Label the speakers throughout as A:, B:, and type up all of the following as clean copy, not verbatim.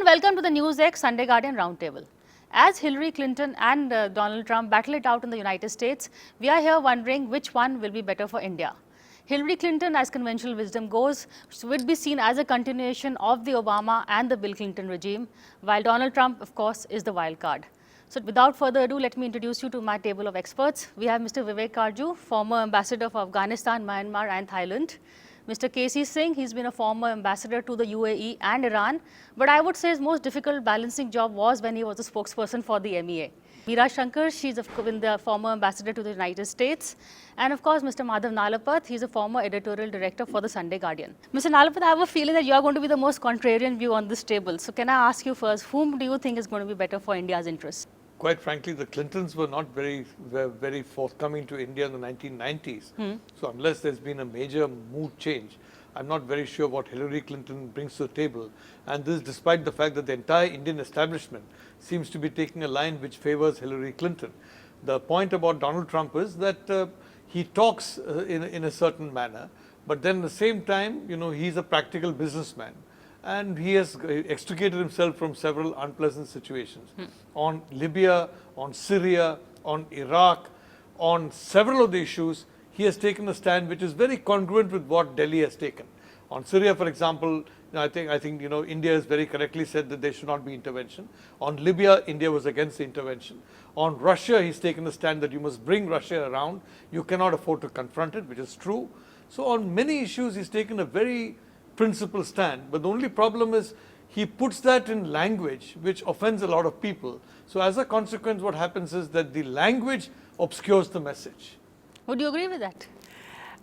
A: and welcome to the NewsX Sunday Guardian Roundtable. As Hillary Clinton and Donald Trump battle it out in the United States, we are here wondering which one will be better for India. Hillary Clinton, as conventional wisdom goes, would be seen as a continuation of the Obama and the Bill Clinton regime, while Donald Trump, of course, is the wild card. So without further ado, let me introduce you to my table of experts. We have Mr. Vivek Katju, former ambassador for Afghanistan, Myanmar and Thailand. Mr. Singh, he's been a former ambassador to the U.A.E. and Iran, but I would say his most difficult balancing job was when he was a spokesperson for the MEA. Meera Shankar, she's been the former ambassador to the United States. And of course, Mr. Madhav Nalapat, he's a former editorial director for the Sunday Guardian. Mr. Nalapat, I have a feeling that you are going to be the most contrarian view on this table. So can I ask you first, whom do you think is going to be better for India's interests?
B: Quite frankly, the Clintons were not very forthcoming to India in the 1990s. So unless there's been a major mood change, I'm not very sure what Hillary Clinton brings to the table. And this despite the fact that the entire Indian establishment seems to be taking a line which favors Hillary Clinton. The point about Donald Trump is that he talks in a certain manner, but then at the same time, he's a practical businessman. And he has extricated himself from several unpleasant situations. On Libya, on Syria, on Iraq, on several of the issues, he has taken a stand which is very congruent with what Delhi has taken. On Syria, for example, I think India has very correctly said that there should not be intervention. On Libya, India was against the intervention. On Russia, he's taken a stand that you must bring Russia around. You cannot afford to confront it, which is true. So on many issues, he's taken a very principled stand, but the only problem is he puts that in language which offends a lot of people. So as a consequence, what happens is that the language obscures the message.
A: Would you agree with that?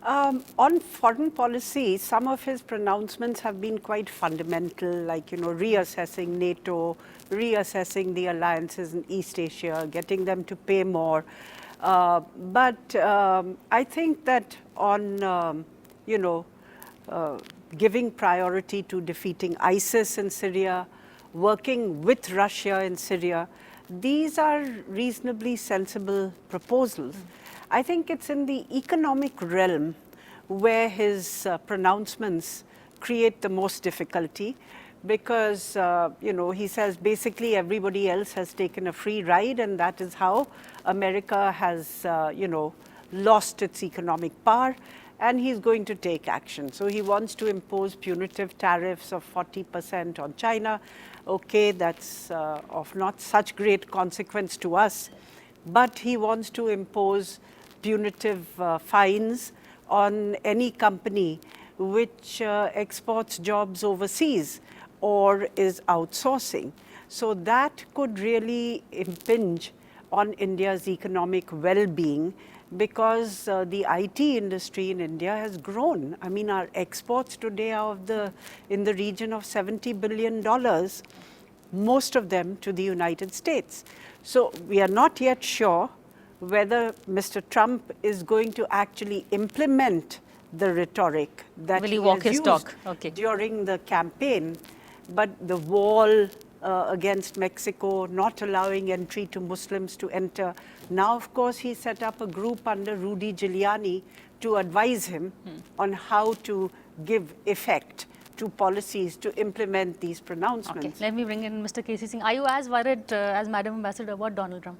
C: On foreign policy, some of his pronouncements have been quite fundamental, like, reassessing NATO, reassessing the alliances in East Asia, getting them to pay more. But I think that on, giving priority to defeating ISIS in Syria, working with Russia in Syria, these are reasonably sensible proposals. I think it's in the economic realm where his pronouncements create the most difficulty because, he says basically everybody else has taken a free ride, and that is how America has, lost its economic power. And he's going to take action. So he wants to impose punitive tariffs of 40% on China. Okay, that's of not such great consequence to us, but he wants to impose punitive fines on any company which exports jobs overseas or is outsourcing. So that could really impinge on India's economic well-being, because the IT industry in India has grown. I mean, our exports today are in the region of $70 billion, most of them to the United States. So we are not yet sure whether Mr. Trump is going to actually implement the rhetoric that he has used during the campaign, but the wall against Mexico, not allowing entry to Muslims to enter. Now, of course, he set up a group under Rudy Giuliani to advise him on how to give effect to policies to implement these pronouncements.
A: Okay, let me bring in Mr. Singh. Are you as worried as Madam Ambassador about Donald Trump?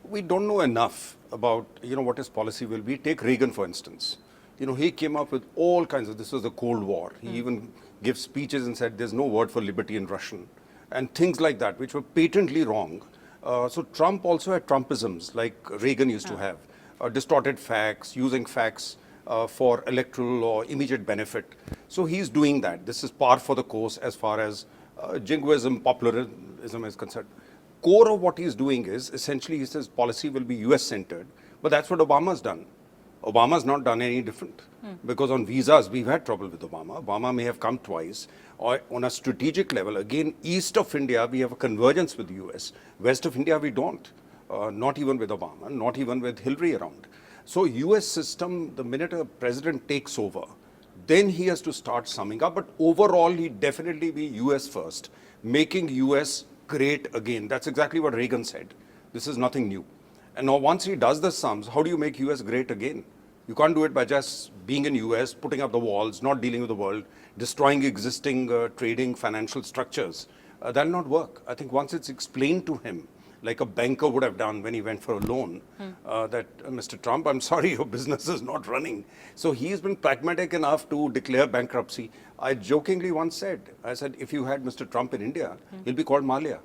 D: We don't know enough about what his policy will be. Take Reagan, for instance. He came up with all kinds of, this was the Cold War. He even gave speeches and said there's no word for liberty in Russian, and things like that, which were patently wrong. So Trump also had Trumpisms, like Reagan used to have, distorted facts, using facts for electoral or immediate benefit. So he's doing that. This is par for the course as far as jingoism, popularism is concerned. Core of what he's doing is, essentially, he says policy will be US-centered, but that's what Obama's done. Obama's not done any different, because on visas, we've had trouble with Obama. Obama may have come twice. Or on a strategic level, again, east of India, we have a convergence with the US. West of India, we don't. Not even with Obama, not even with Hillary around. So US system, the minute a president takes over, then he has to start summing up. But overall, he'd definitely be US first, making US great again. That's exactly what Reagan said. This is nothing new. And now once he does the sums, how do you make US great again? You can't do it by just being in US, putting up the walls, not dealing with the world, destroying existing trading financial structures. that'll not work. I think once it's explained to him, like a banker would have done when he went for a loan, that Mr. Trump, I'm sorry, your business is not running. So he's been pragmatic enough to declare bankruptcy. I jokingly once said, I said, if you had Mr. Trump in India, he'll be called Malia.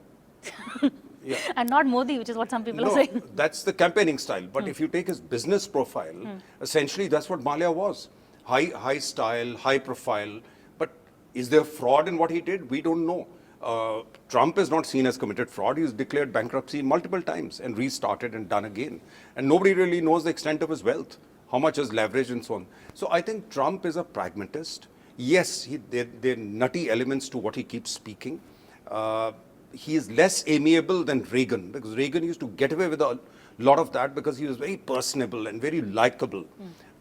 D: Yeah.
A: And not Modi, which is what some people are
D: No,
A: saying.
D: that's the campaigning style. But if you take his business profile, essentially that's what Malia was. High style, high profile. But is there fraud in what he did? We don't know. Trump is not seen as committed fraud. He's declared bankruptcy multiple times and restarted and done again. And nobody really knows the extent of his wealth, how much is leverage and so on. So I think Trump is a pragmatist. Yes, there are nutty elements to what he keeps speaking. He is less amiable than Reagan, because Reagan used to get away with a lot of that because he was very personable and very likable.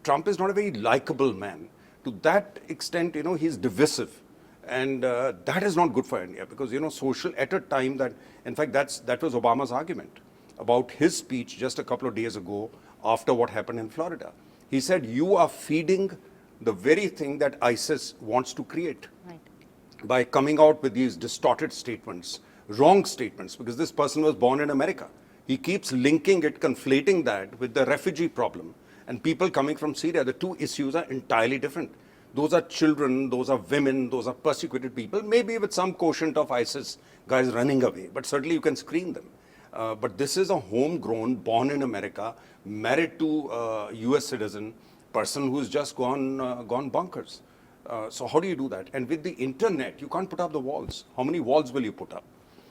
D: Trump is not a very likable man. To that extent, he's divisive. And that is not good for India, because, social, at a time that, in fact, that was Obama's argument about his speech just a couple of days ago after what happened in Florida. He said, you are feeding the very thing that ISIS wants to create.
A: Right.
D: By coming out with these distorted statements, wrong statements, because this person was born in America. He keeps linking it, conflating that with the refugee problem and people coming from Syria. The two issues are entirely different. Those are children, those are women, those are persecuted people, maybe with some quotient of ISIS guys running away, but certainly you can screen them. But this is a homegrown, born in America, married to a US citizen, person who's just gone bonkers. So how do you do that? And with the internet, you can't put up the walls. How many walls will you put up?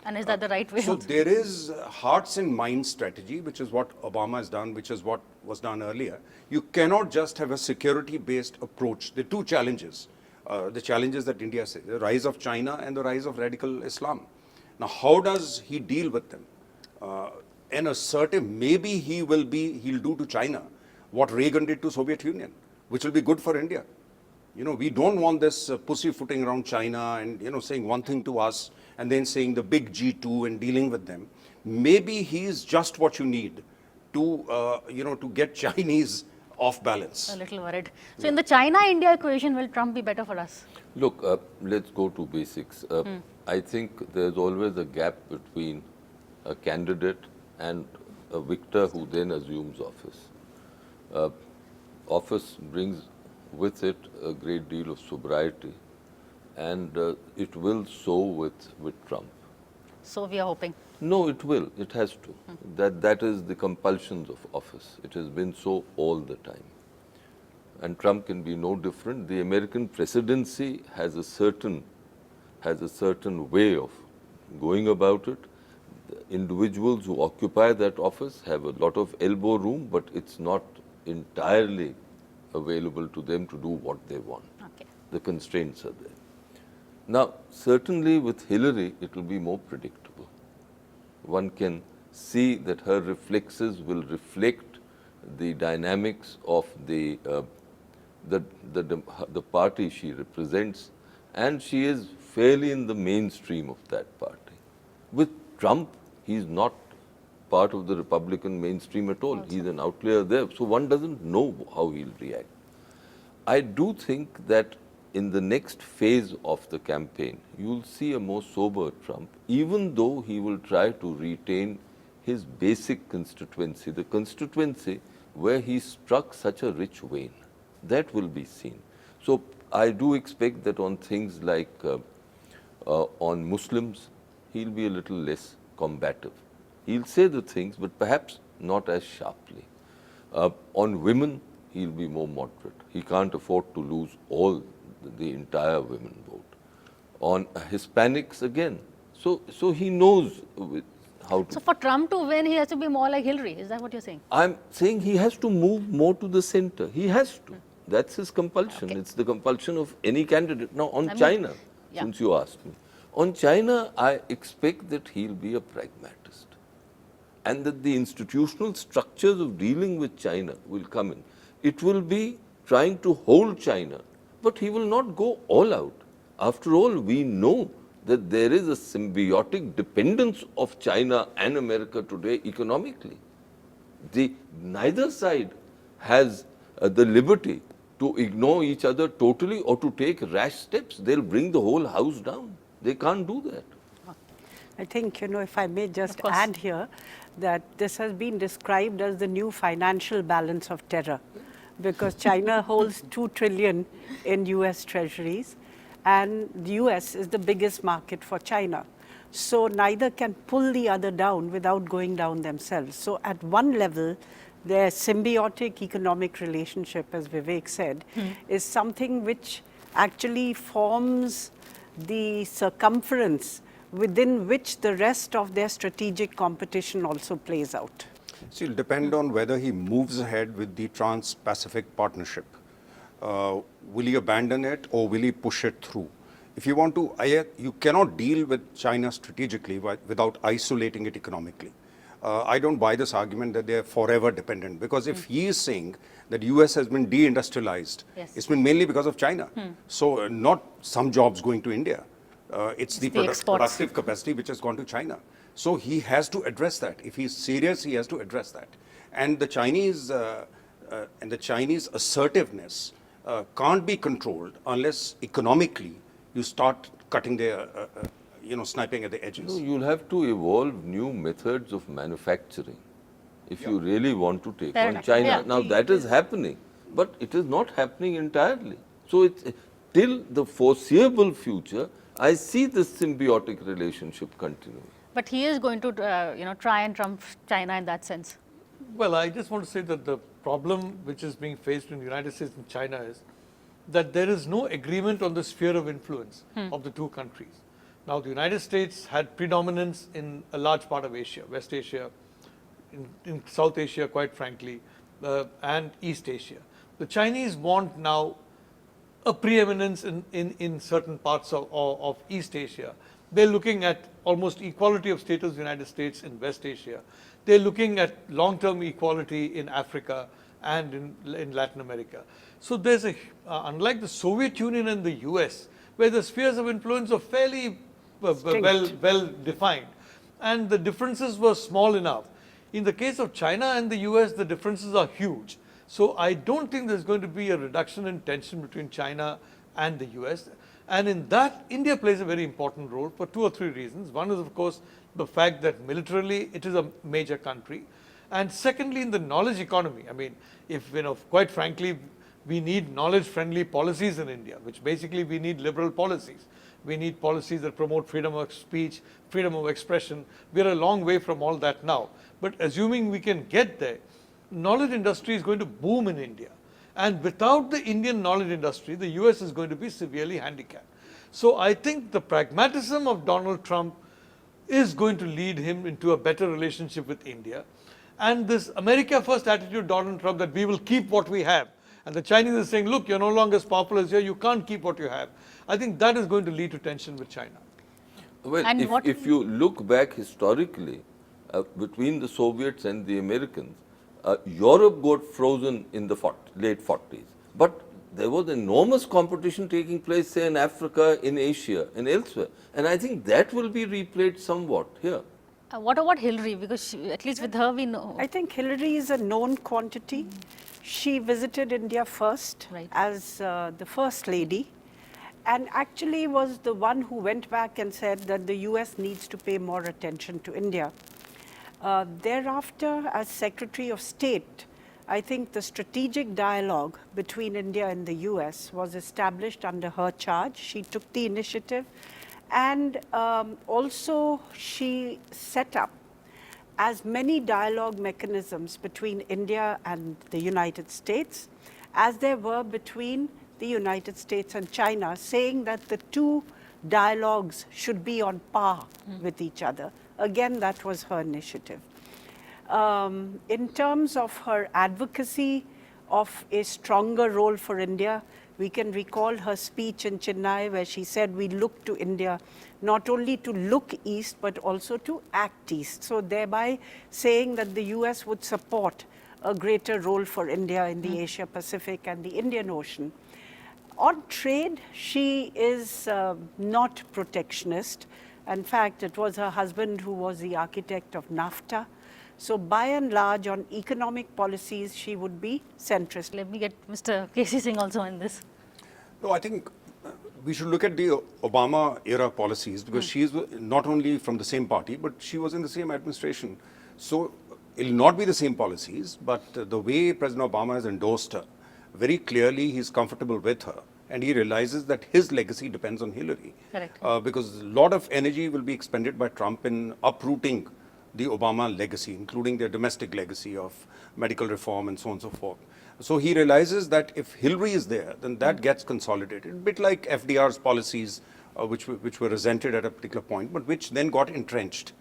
A: And is that the right way?
D: So there is hearts and minds strategy, which is what Obama has done, which is what was done earlier. You cannot just have a security-based approach. There are two challenges. The challenges that India says, the rise of China and the rise of radical Islam. Now, how does he deal with them? And assertive, maybe he'll do to China what Reagan did to Soviet Union, which will be good for India. We don't want this pussyfooting around China and, saying one thing to us and then saying the big G2 and dealing with them. Maybe he's just what you need to, to get Chinese off balance.
A: A little worried. So in the China-India equation, will Trump be better for us?
E: Look, let's go to basics. I think there's always a gap between a candidate and a victor who then assumes office. Office brings with it a great deal of sobriety, and it will so with Trump.
A: So we are hoping.
E: No, it will. It has to. That is the compulsions of office. It has been so all the time. And Trump can be no different. The American presidency has a certain way of going about it. The individuals who occupy that office have a lot of elbow room, but it's not entirely available to them to do what they want.
A: Okay.
E: The constraints are there. Now, certainly with Hillary, it will be more predictable. One can see that her reflexes will reflect the dynamics of the party she represents, and she is fairly in the mainstream of that party. With Trump, he's not part of the Republican mainstream at all. He's an outlier there. So one doesn't know how he'll react. I do think that in the next phase of the campaign, you'll see a more sober Trump, even though he will try to retain his basic constituency, the constituency where he struck such a rich vein. That will be seen. So I do expect that on things like on Muslims, he'll be a little less combative. He'll say the things, but perhaps not as sharply. On women, he'll be more moderate. He can't afford to lose the entire women vote. On Hispanics, again. So he knows how to.
A: So for Trump to win, he has to be more like Hillary. Is that what you're saying?
E: I'm saying he has to move more to the center. He has to. That's his compulsion.
A: Okay.
E: It's the compulsion of any candidate. Now, on China, since you asked me, on China, I expect that he'll be a pragmatist, and that the institutional structures of dealing with China will come in. It will be trying to hold China, but he will not go all out. After all, we know that there is a symbiotic dependence of China and America today economically. Neither side has the liberty to ignore each other totally or to take rash steps. They'll bring the whole house down. They can't do that.
C: I think, if I may just
A: course.
C: add here, that this has been described as the new financial balance of terror, because China holds 2 trillion in US treasuries, and the US is the biggest market for China. So neither can pull the other down without going down themselves. So at one level, their symbiotic economic relationship, as Vivek said, is something which actually forms the circumference within which the rest of their strategic competition also plays out.
D: So it'll depend on whether he moves ahead with the Trans-Pacific Partnership. Will he abandon it or will he push it through? If you want to, you cannot deal with China strategically without isolating it economically. I don't buy this argument that they're forever dependent, because if he is saying that US has been deindustrialized,
A: Yes.
D: it's been mainly because of China. So not some jobs going to India. It's the
A: the exports.
D: productive capacity which has gone to China. So he has to address that. If he's serious, he has to address that. And the Chinese assertiveness can't be controlled unless economically you start cutting their, sniping at the edges.
E: No, you'll have to evolve new methods of manufacturing if you really want to take
A: Fair
E: on
A: enough.
E: China.
A: Yeah.
E: Now that is happening, but it is not happening entirely. So it's till the foreseeable future, I see this symbiotic relationship continuing.
A: But he is going to, try and trump China in that sense.
B: Well, I just want to say that the problem which is being faced in the United States and China is that there is no agreement on the sphere of influence of the two countries. Now, the United States had predominance in a large part of Asia, West Asia, in South Asia, quite frankly, and East Asia. The Chinese want now a preeminence in certain parts of East Asia. They're looking at almost equality of status in the United States in West Asia. They're looking at long-term equality in Africa and in Latin America. So there's unlike the Soviet Union and the US, where the spheres of influence are fairly well defined, and the differences were small enough. In the case of China and the US, the differences are huge. So I don't think there's going to be a reduction in tension between China and the US. And in that, India plays a very important role for 2 or 3 reasons. One is, of course, the fact that militarily it is a major country. And secondly, in the knowledge economy, I mean, if, quite frankly, we need knowledge-friendly policies in India, which basically we need liberal policies. We need policies that promote freedom of speech, freedom of expression. We're a long way from all that now. But assuming we can get there, knowledge industry is going to boom in India. And without the Indian knowledge industry, the US is going to be severely handicapped. So I think the pragmatism of Donald Trump is going to lead him into a better relationship with India. And this America first attitude of Donald Trump, that we will keep what we have. And the Chinese are saying, look, you're no longer as powerful as you are, you can't keep what you have. I think that is going to lead to tension with China.
E: Well,
A: And
E: if you look back historically, between the Soviets and the Americans, Europe got frozen in the late 40s. But there was enormous competition taking place, say, in Africa, in Asia, and elsewhere. And I think that will be replayed somewhat here.
A: What about Hillary? Because at least with her, we know.
C: I think Hillary is a known quantity. She visited India first as the first lady, and actually was the one who went back and said that the US needs to pay more attention to India. Thereafter, as Secretary of State, I think the strategic dialogue between India and the US was established under her charge. She took the initiative, and also she set up as many dialogue mechanisms between India and the United States as there were between the United States and China, saying that the two dialogues should be on par with each other. Again, that was her initiative. In terms of her advocacy of a stronger role for India, we can recall her speech in Chennai where she said we look to India not only to look east but also to act east. So thereby saying that the US would support a greater role for India in the Asia Pacific and the Indian Ocean. On trade, she is not protectionist. In fact, it was her husband who was the architect of NAFTA. So by and large, on economic policies, she would be centrist.
A: Let me get Mr. K.C. Singh also in this.
D: No, I think we should look at the Obama era policies because she is not only from the same party, but she was in the same administration. So it will not be the same policies, but the way President Obama has endorsed her, very clearly he's comfortable with her. And he realizes that his legacy depends on Hillary.
A: Correct.
D: Because a lot of energy will be expended by Trump in uprooting the Obama legacy, including their domestic legacy of medical reform and so on and so forth. So he realizes that if Hillary is there, then that gets consolidated. A bit like FDR's policies, which were resented at a particular point, but which then got entrenched.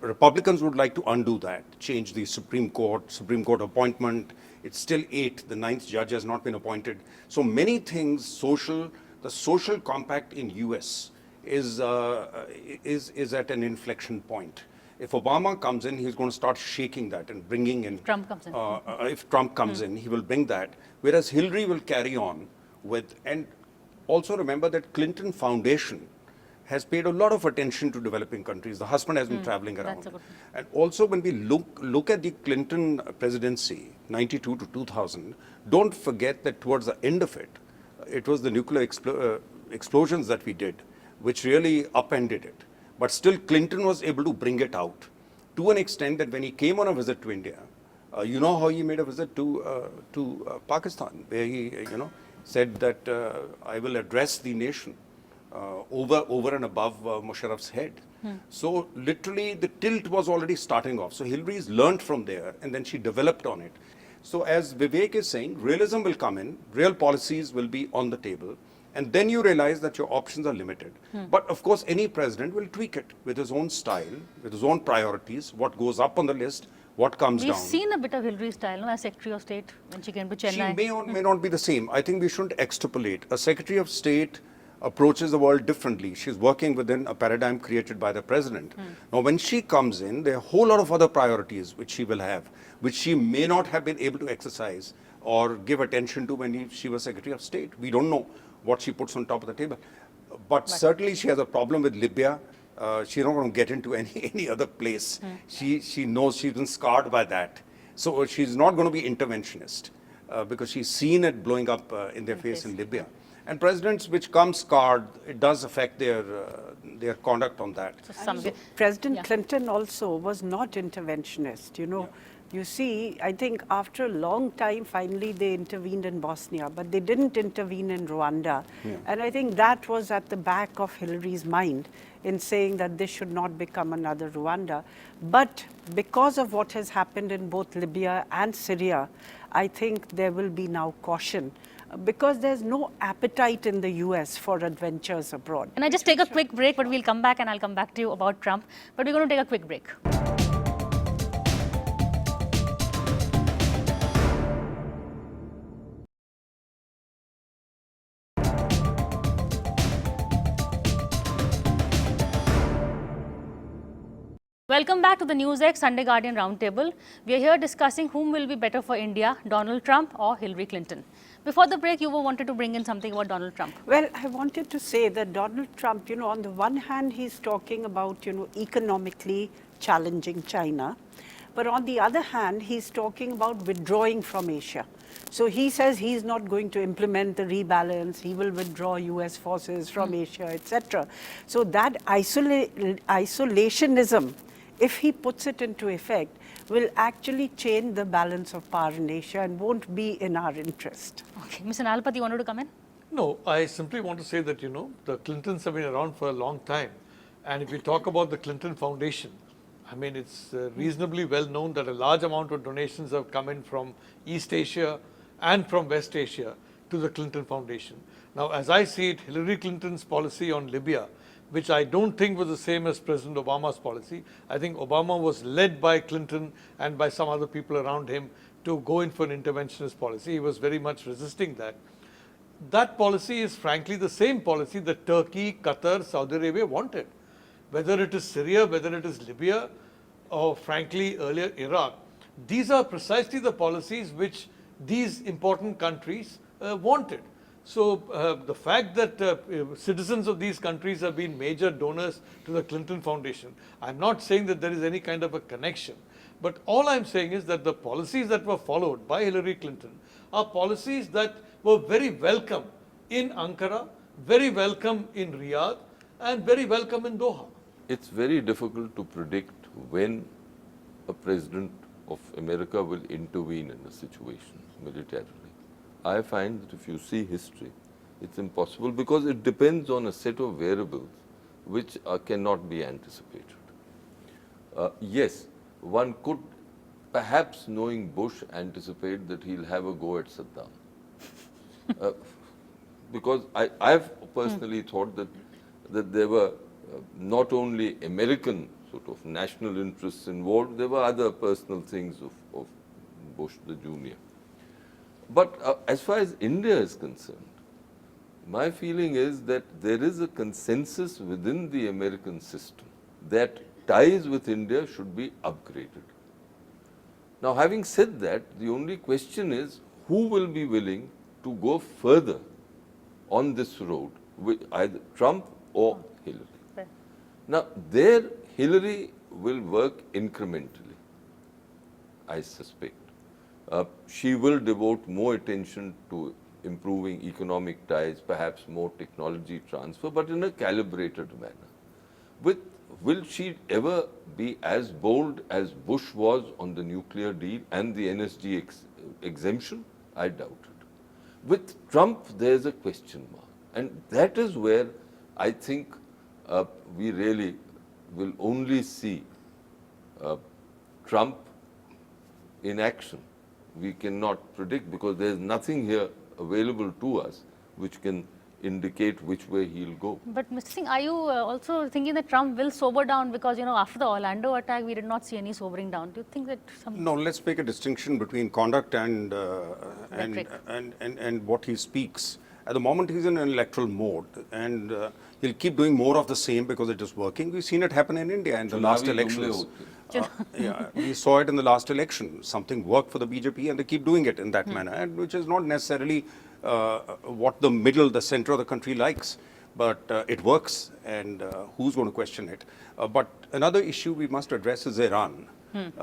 D: Republicans would like to undo that, change the Supreme Court appointment. It's still 8. The 9th judge has not been appointed. So many things, the social compact in US is at an inflection point. If Obama comes in, he's going to start shaking that and bringing in.
A: Trump comes in.
D: If Trump comes in, he will bring that. Whereas Hillary will carry on with, and also remember that Clinton Foundation has paid a lot of attention to developing countries. The husband has been traveling around.
A: That's a good point.
D: And also when we look at the Clinton presidency, 92 to 2000, don't forget that towards the end of it, it was the nuclear explosions that we did, which really upended it. But still Clinton was able to bring it out to an extent that when he came on a visit to India, you know how he made a visit to Pakistan, where he said that I will address the nation over and above Musharraf's head. So literally the tilt was already starting off. So Hillary's learned from there and then she developed on it. So as Vivek is saying, realism will come in, real policies will be on the table, and then you realize that your options are limited. But of course any president will tweak it with his own style, with his own priorities, what goes up on the list, what comes
A: We've
D: down.
A: seen a bit of Hillary's style as Secretary of State when she came to Chennai.
D: She may or may not be the same. I think we shouldn't extrapolate. A Secretary of State approaches the world differently. She's working within a paradigm created by the president. Now, when she comes in, there are a whole lot of other priorities which she will have, which she may not have been able to exercise or give attention to when she was Secretary of State. We don't know what she puts on top of the table. But certainly she has a problem with Libya. She's not going to get into any other place. She knows she's been scarred by that. So she's not going to be interventionist because she's seen it blowing up in their face in Libya. And presidents which come scarred, it does affect their conduct on that.
A: So
C: President Clinton also was not interventionist, You see, I think after a long time, finally they intervened in Bosnia, but they didn't intervene in Rwanda. And I think that was at the back of Hillary's mind in saying that this should not become another Rwanda. But because of what has happened in both Libya and Syria, I think there will be now caution because there's no appetite in the US for adventures abroad.
A: Can I just take a quick break, but we'll come back and I'll come back to you about Trump. But we're going to take a quick break. Welcome back to the NewsX Sunday Guardian Roundtable. We are here discussing whom will be better for India, Donald Trump or Hillary Clinton. Before the break, you wanted to bring in something about Donald Trump.
C: Well, I wanted to say that Donald Trump, on the one hand, he's talking about, economically challenging China. But on the other hand, he's talking about withdrawing from Asia. So he says he's not going to implement the rebalance, he will withdraw US forces from Asia, etc. So that isolationism, if he puts it into effect, will actually change the balance of power in Asia and won't be in our interest.
A: Okay, Mr. Nalapat, you wanted to come in?
B: No, I simply want to say that, the Clintons have been around for a long time. And if we talk about the Clinton Foundation, I mean, it's reasonably well known that a large amount of donations have come in from East Asia and from West Asia to the Clinton Foundation. Now, as I see it, Hillary Clinton's policy on Libya, which I don't think was the same as President Obama's policy. I think Obama was led by Clinton and by some other people around him to go in for an interventionist policy. He was very much resisting that. That policy is frankly the same policy that Turkey, Qatar, Saudi Arabia wanted. Whether it is Syria, whether it is Libya, or frankly earlier Iraq, these are precisely the policies which these important countries wanted. So the fact that citizens of these countries have been major donors to the Clinton Foundation, I'm not saying that there is any kind of a connection, but all I'm saying is that the policies that were followed by Hillary Clinton are policies that were very welcome in Ankara, very welcome in Riyadh and very welcome in Doha.
E: It's very difficult to predict when a president of America will intervene in a situation militarily. I find that if you see history, it's impossible because it depends on a set of variables which cannot be anticipated. Yes, one could perhaps, knowing Bush, anticipate that he'll have a go at Saddam. Because I've personally thought that there were not only American sort of national interests involved, there were other personal things of Bush the Junior. But as far as India is concerned, my feeling is that there is a consensus within the American system that ties with India should be upgraded. Now, having said that, the only question is who will be willing to go further on this road, with either Trump or Hillary.
A: Fair.
E: Now, there Hillary will work incrementally, I suspect. She will devote more attention to improving economic ties, perhaps more technology transfer, but in a calibrated manner. Will she ever be as bold as Bush was on the nuclear deal and the NSG exemption? I doubt it. With Trump, there's a question mark. And that is where I think we really will only see Trump in action. We cannot predict because there's nothing here available to us which can indicate which way he'll go.
A: But Mr. Singh, are you also thinking that Trump will sober down because, after the Orlando attack, we did not see any sobering down? Do you think that some...
D: No, let's make a distinction between conduct and what he speaks. At the moment, he's in an electoral mode, and he'll keep doing more of the same because it is working. We've seen it happen in India in the last elections. Yeah, we saw it in the last election. Something worked for the BJP, and they keep doing it in that manner, and which is not necessarily what the center of the country likes. But it works, and who's going to question it? But another issue we must address is Iran.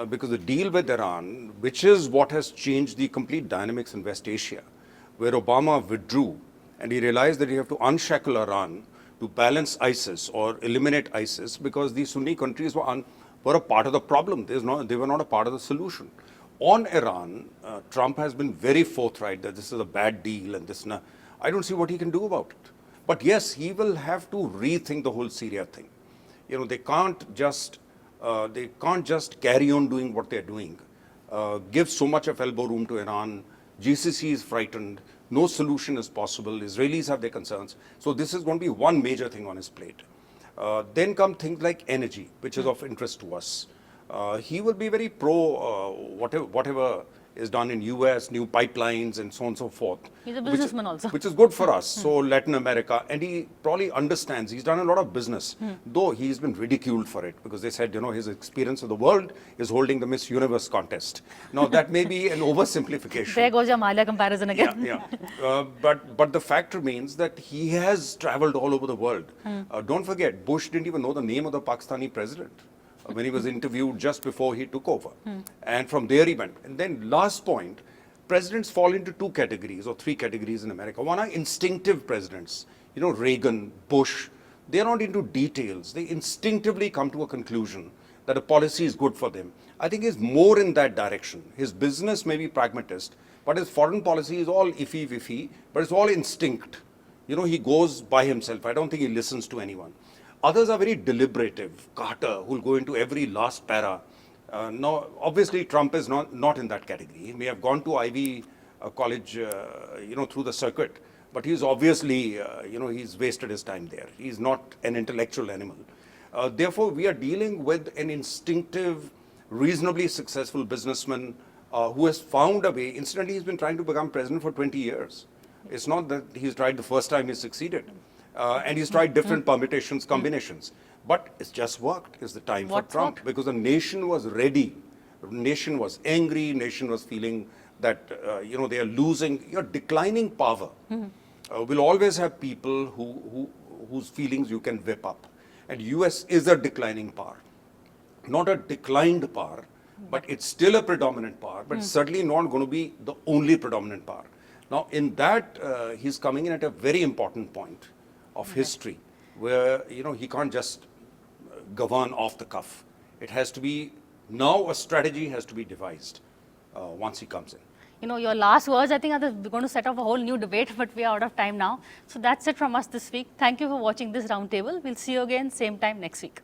D: Because the deal with Iran, which is what has changed the complete dynamics in West Asia, where Obama withdrew and he realized that he have to unshackle Iran to balance ISIS or eliminate ISIS because the Sunni countries were a part of the problem. They were not a part of the solution. On Iran, Trump has been very forthright that this is a bad deal and this. I don't see what he can do about it. But yes, he will have to rethink the whole Syria thing. They can't just carry on doing what they're doing. Give so much of elbow room to Iran. GCC is frightened. No solution is possible. Israelis have their concerns. So this is going to be one major thing on his plate. Then come things like energy, which is of interest to us. He will be very pro whatever is done in U.S., new pipelines and so on and so forth.
A: He's a businessman also.
D: Which is good for us. So Latin America, and he probably understands. He's done a lot of business, though he's been ridiculed for it because they said, his experience of the world is holding the Miss Universe contest. Now that may be an oversimplification.
A: There goes your Malia comparison again.
D: Yeah. But the fact remains that he has traveled all over the world. Don't forget, Bush didn't even know the name of the Pakistani president when he was interviewed just before he took over. And from there he went. And then last point, presidents fall into two categories or three categories in America. One are instinctive presidents. Reagan, Bush, they're not into details. They instinctively come to a conclusion that a policy is good for them. I think he's more in that direction. His business may be pragmatist, but his foreign policy is all iffy, but it's all instinct. He goes by himself. I don't think he listens to anyone. Others are very deliberative. Carter, who'll go into every last para. Now, obviously, Trump is not in that category. He may have gone to Ivy College, through the circuit, but he's obviously, he's wasted his time there. He's not an intellectual animal. Therefore, we are dealing with an instinctive, reasonably successful businessman who has found a way. Incidentally, he's been trying to become president for 20 years. It's not that he's tried the first time he succeeded. And he's tried different permutations, combinations. But it's just worked. It's the time for Trump. Because the nation was ready. The nation was angry. Nation was feeling that, they are losing. Declining power will always have people whose feelings you can whip up. And US is a declining power. Not a declined power, but it's still a predominant power. But it's certainly not going to be the only predominant power. Now, in that, he's coming in at a very important point. of history where, he can't just govern off the cuff. It has to be, now a strategy has to be devised once he comes in.
A: Your last words, I think, are going to set off a whole new debate, but we are out of time now. So that's it from us this week. Thank you for watching this roundtable. We'll see you again, same time next week.